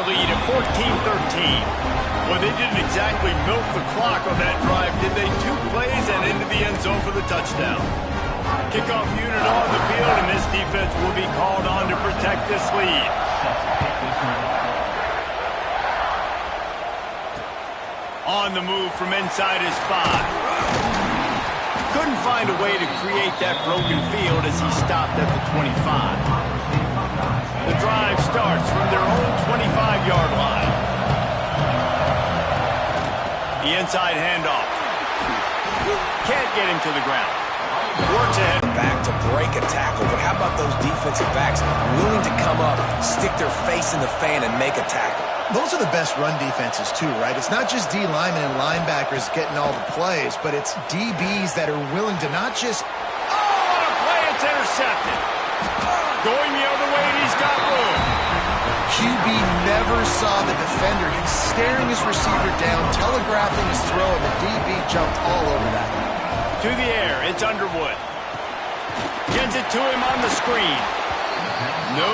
lead at 14-13. Well, they didn't exactly milk the clock on that drive, did they? 2 plays and into the end zone for the touchdown. Kickoff unit on the field, and this defense will be called on to protect this lead. On the move from inside his 5. Couldn't find a way to create that broken field as he stopped at the 25. The drive starts from their own 25-yard line. The inside handoff. Can't get him to the ground. Works ahead. Back to break a tackle, but how about those defensive backs willing to come up, stick their face in the fan, and make a tackle? Those are the best run defenses, too, right? It's not just D linemen and linebackers getting all the plays, but it's DBs that are willing to not just... Oh, what a play! It's intercepted. Going the other way, and he's got room. QB never saw the defender. He's staring his receiver down, telegraphing his throw, and the DB jumped all over that. To the air, it's Underwood. Gets it to him on the screen. No,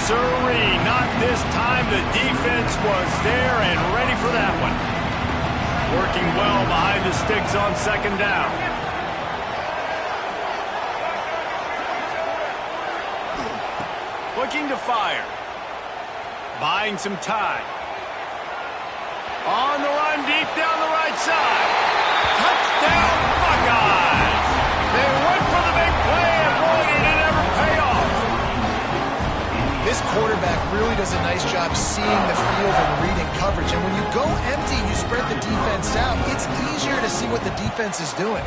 sirree, not this time. The defense was there and ready for that one. Working well behind the sticks on second down. Looking to fire. Buying some time. On the run, deep down the right side. Touchdown, Buckeyes! They went for the big play, and boy, did it ever pay off. This quarterback really does a nice job seeing the field and reading coverage. And when you go empty, you spread the defense out. It's easier to see what the defense is doing.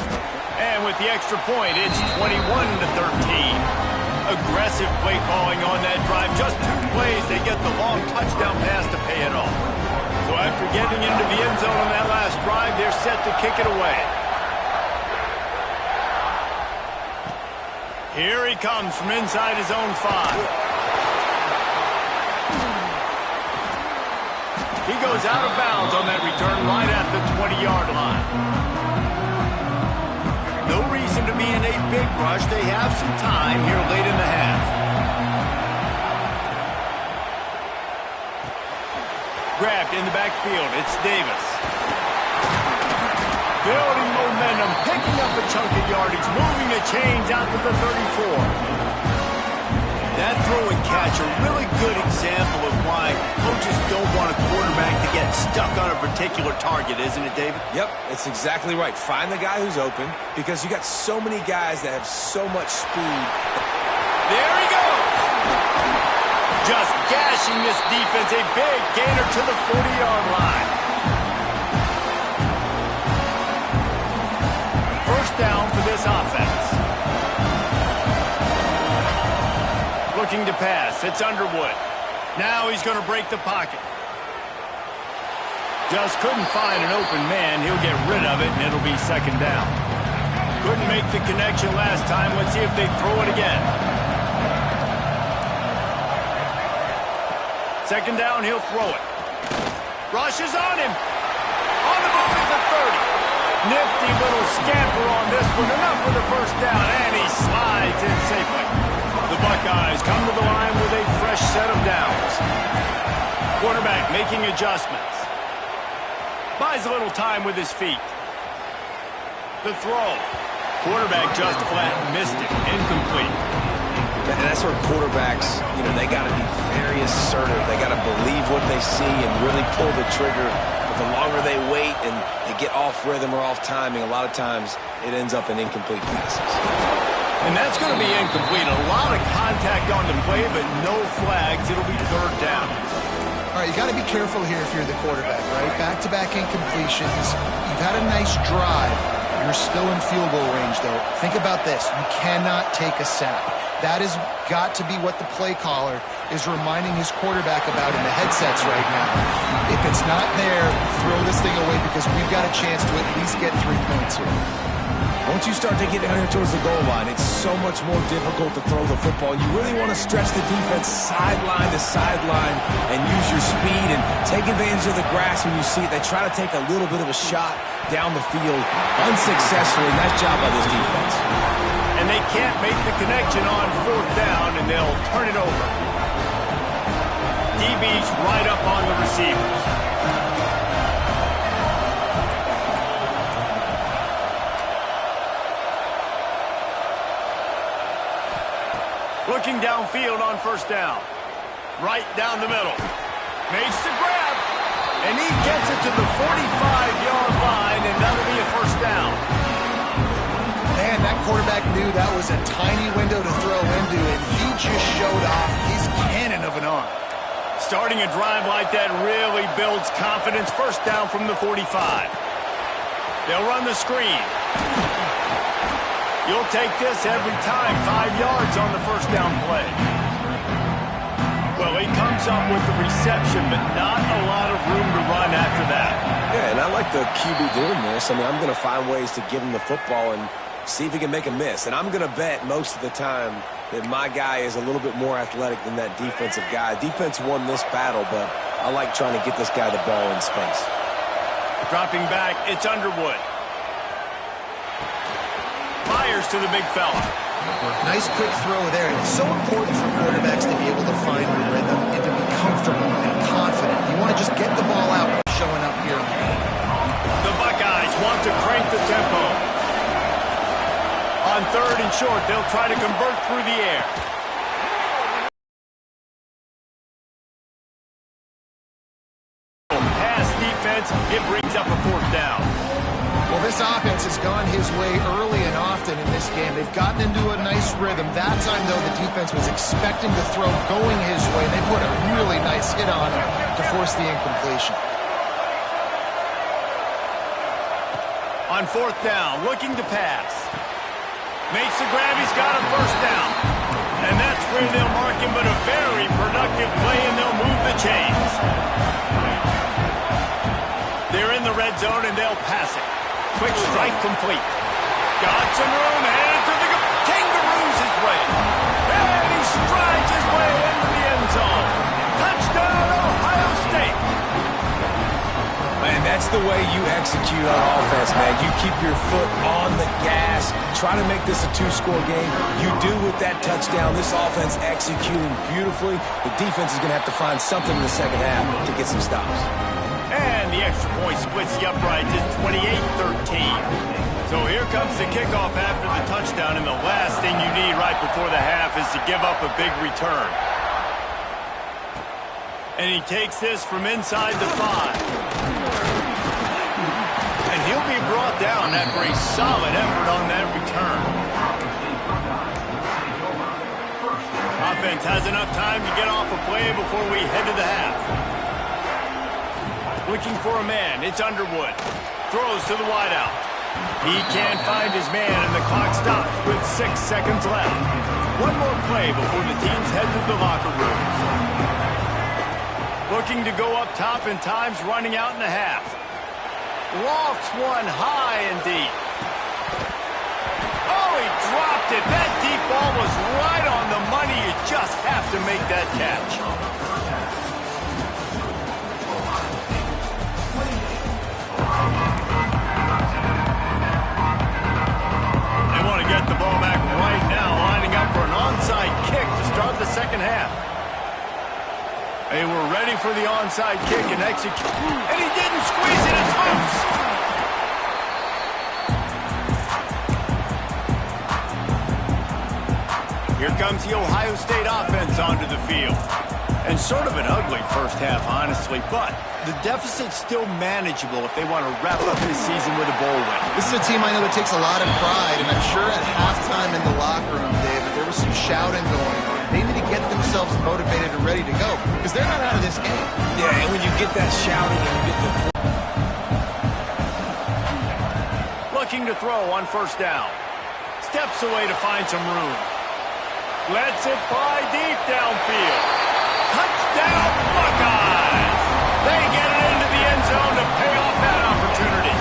And with the extra point, it's 21-13. Aggressive play calling on that drive. Just 2 plays, they get the long touchdown pass to pay it off. So after getting into the end zone on that last drive, they're set to kick it away. Here he comes from inside his own 5. He goes out of bounds on that return right at the 20-yard line. No reason to be in a big rush. They have some time here late in the half. Grabbed in the backfield. It's Davis. Building momentum, picking up a chunk of yardage, moving the chains out to the 34. That throw and catch, a really good example of why coaches don't want a quarterback to get stuck on a particular target, isn't it, David? Yep, it's exactly right. Find the guy who's open, because you got so many guys that have so much speed. There he goes! Just gashing this defense, a big gainer to the 40-yard line. First down for this offense. Looking to pass. It's Underwood. Now he's going to break the pocket. Just couldn't find an open man. He'll get rid of it, and it'll be second down. Couldn't make the connection last time. Let's see if they throw it again. Second down, he'll throw it. Rushes on him. On the move at the 30. Nifty little scamper on this one. Enough for the first down, and he slides in safely. The Buckeyes come to the line with a fresh set of downs. Quarterback making adjustments. Buys a little time with his feet. The throw. Quarterback just flat missed it. Incomplete. And that's where quarterbacks, they got to be very assertive. They got to believe what they see and really pull the trigger. But the longer they wait and they get off rhythm or off timing, a lot of times it ends up in incomplete passes. And that's going to be incomplete. A lot of contact on the play, but no flags. It'll be third down. All right, you got to be careful here if you're the quarterback, right? Back-to-back incompletions. You've had a nice drive. You're still in field goal range, though. Think about this. You cannot take a sack. That has got to be what the play caller is reminding his quarterback about in the headsets right now. If it's not there, throw this thing away because we've got a chance to at least get 3 points here. Once you start to get down here towards the goal line, it's so much more difficult to throw the football. You really want to stretch the defense sideline to sideline and use your speed and take advantage of the grass when you see it. They try to take a little bit of a shot down the field unsuccessfully. Nice job by this defense. And they can't make the connection on fourth down, and they'll turn it over. DB's right up on the receivers. Looking downfield on first down. Right down the middle. Makes the grab. And he gets it to the 45-yard line, and that'll be a first down. Man, that quarterback knew that was a tiny window to throw into, and he just showed off his cannon of an arm. Starting a drive like that really builds confidence. First down from the 45. They'll run the screen. You'll take this every time. 5 yards on the first down play. Well, he comes up with the reception, but not a lot of room to run after that. Yeah, and I like the QB doing this. I mean, I'm going to find ways to give him the football and see if he can make a miss. And I'm going to bet most of the time that my guy is a little bit more athletic than that defensive guy. Defense won this battle, but I like trying to get this guy the ball in space. Dropping back, it's Underwood. Fires to the big fella. Nice quick throw there. And it's so important for quarterbacks to be able to find the rhythm and to be comfortable and confident. You want to just get the ball out showing up here. The Buckeyes want to crank the tempo. On third and short, they'll try to convert through the air. Pass defense, it brings up a fourth down. Well, this offense has gone his way early and often in this game. They've gotten into a nice rhythm. That time, though, the defense was expecting the throw going his way. They put a really nice hit on him to force the incompletion. On fourth down, looking to pass. Makes the grab, he's got a first down. And that's where they'll mark him, but a very productive play, and they'll move the chains. They're in the red zone, and they'll pass it. Quick strike complete. Got some room, and to the kangaroos his way. And he strides his way into the end zone. Touchdown, Ohio State. Man, that's the way you execute on offense, man. You keep your foot on the gas. Try to make this a two-score game. You do with that touchdown. This offense executing beautifully. The defense is going to have to find something in the second half to get some stops. And the extra point splits the uprights. It's 28-13. So here comes the kickoff after the touchdown, and the last thing you need right before the half is to give up a big return. And he takes this from inside the 5. And he'll be brought down after a solid effort on that return. Offense has enough time to get off a play before we head to the half. Looking for a man, it's Underwood. Throws to the wideout. He can't find his man, and the clock stops with 6 seconds left. One more play before the teams head to the locker rooms. Looking to go up top, and time's running out in the half. Lofts one high and deep. Oh, he dropped it. That deep ball was right on the money. You just have to make that catch. They want to get the ball back right now, lining up for an onside kick to start the second half. They were ready for the onside kick and execute. And he didn't squeeze it. It's loose. Here comes the Ohio State offense onto the field. And sort of an ugly first half, honestly, but the deficit's still manageable if they want to wrap up this season with a bowl win. This is a team I know that takes a lot of pride, and I'm sure at halftime in the locker room, David, there was some shouting going on. They need to get themselves motivated and ready to go, because they're not out of this game. Yeah, and when you get that shouting and you get the... Looking to throw on first down. Steps away to find some room. Lets it fly deep downfield. Touchdown, Buckeyes! They get it into the end zone to pay off that opportunity.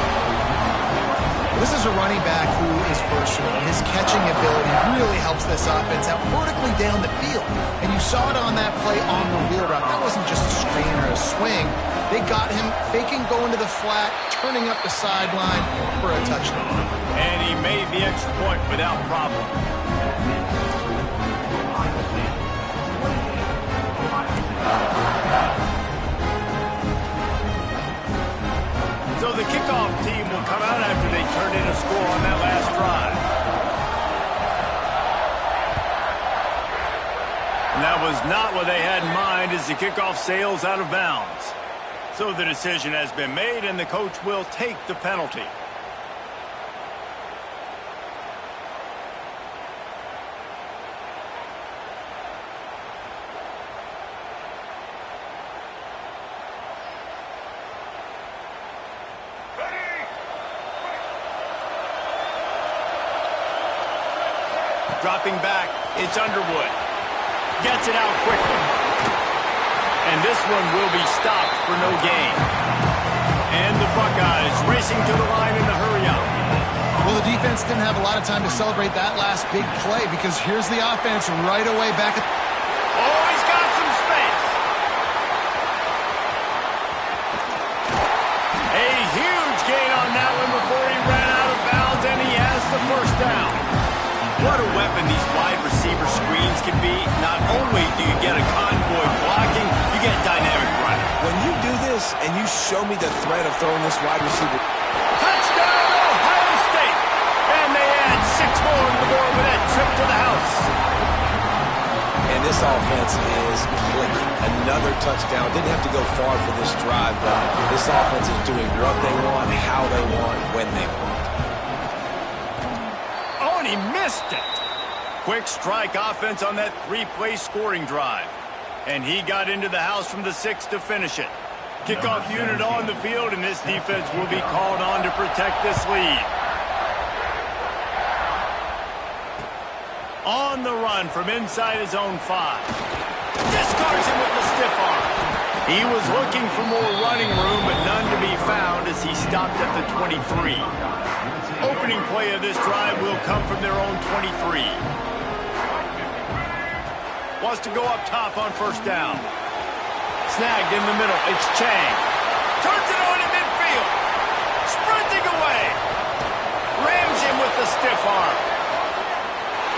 This is a running back who is versatile. His catching ability really helps this offense out vertically down the field. And you saw it on that play on the wheel route. That wasn't just a screen or a swing. They got him faking going to the flat, turning up the sideline for a touchdown. And he made the extra point without problem. the kickoff team will come out after they turn in a score on that last drive. And that was not what they had in mind as the kickoff sails out of bounds. So the decision has been made, and the coach will take the penalty. Dropping back, it's Underwood. Gets it out quickly. And this one will be stopped for no gain. And the Buckeyes racing to the line in a hurry-up. Well, the defense didn't have a lot of time to celebrate that last big play because here's the offense right away back at... Oh, he's got some space. A huge gain on that one before he ran out of bounds, and he has the first down. What a weapon these wide receiver screens can be. Not only do you get a convoy blocking, you get dynamic running. When you do this and you show me the threat of throwing this wide receiver. Touchdown, Ohio State! And they add 6 more to the board with that trip to the house. And this offense is clicking. Another touchdown. Didn't have to go far for this drive, but this offense is doing what they want, how they want, when they want. He missed it. Quick strike offense on that 3-play scoring drive. And he got into the house from the 6 to finish it. Kickoff unit on the field, and this defense will be called on to protect this lead. On the run from inside his own 5. Discards him with the stiff arm. He was looking for more running room, but none to be found as he stopped at the 23. Opening play of this drive will come from their own 23. Wants to go up top on first down. Snagged in the middle. It's Chang. Turns it on in midfield. Sprinting away. Rams him with the stiff arm.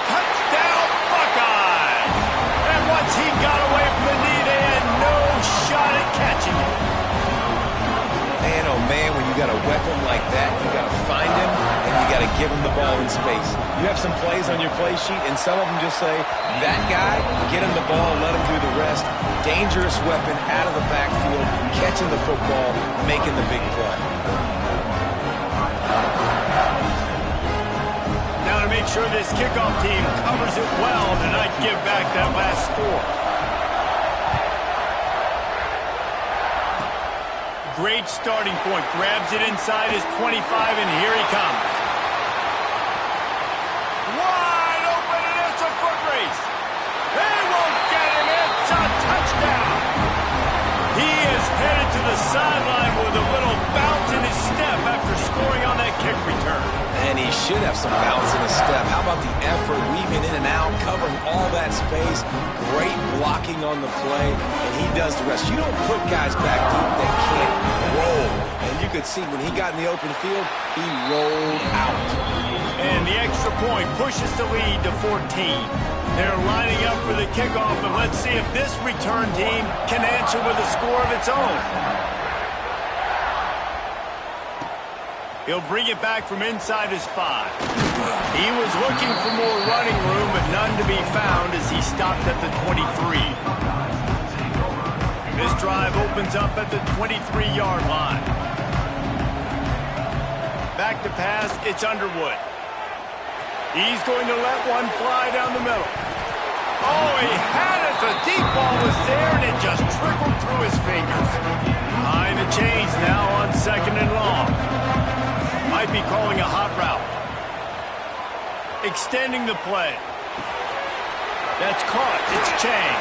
Touchdown, Buckeyes. And once he got away from the knee, they had no shot at catching it. Man, oh man, when you got a weapon like that, you got to find him, and you got to give him the ball in space. You have some plays on your play sheet, and some of them just say, that guy, get him the ball, let him do the rest. Dangerous weapon out of the backfield, catching the football, making the big play. Now to make sure this kickoff team covers it well to not give back that last score. Great starting point. Grabs it inside his 25, and here he comes. Wide open, and it's a foot race. They won't get him. It's a touchdown. He is headed to the sideline with a little bounce in his step after scoring on that kick return. And he should have some bounce in his step. How about the effort, weaving in and out, covering all that space. Great blocking on the play, and he does the rest. You don't put guys back deep that can't roll. And you could see when he got in the open field, he rolled out. And the extra point pushes the lead to 14. They're lining up for the kickoff, and let's see if this return team can answer with a score of its own. He'll bring it back from inside his 5. He was looking for more running room, but none to be found as he stopped at the 23. This drive opens up at the 23-yard line. Back to pass, it's Underwood. He's going to let one fly down the middle. Oh, he had it. The deep ball was there, and it just trickled through his fingers. Behind the chains now on 2nd and long. Might be calling a hot route. Extending the play. That's caught. It's Chang.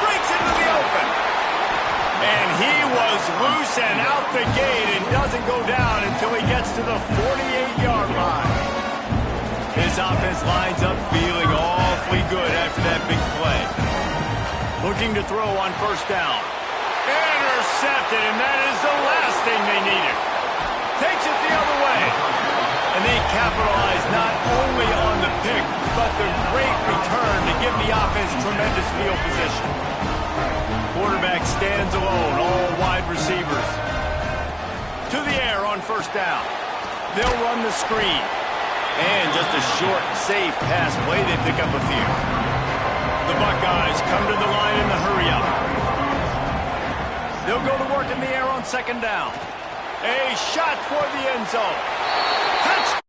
Breaks into the open. And he was loose and out the gate and doesn't go down until he gets to the 48-yard line. This offense lines up feeling awfully good after that big play. Looking to throw on first down. Intercepted, and that is the last thing they needed. Takes it the other way. And they capitalize not only on the pick, but the great return to give the offense tremendous field position. Quarterback stands alone, all wide receivers. To To the air on first down. They'll run the screen. And just a short, safe pass play. They pick up a few. The Buckeyes come to the line in the hurry-up. They'll go to work in the air on second down. A shot toward the end zone. Touchdown!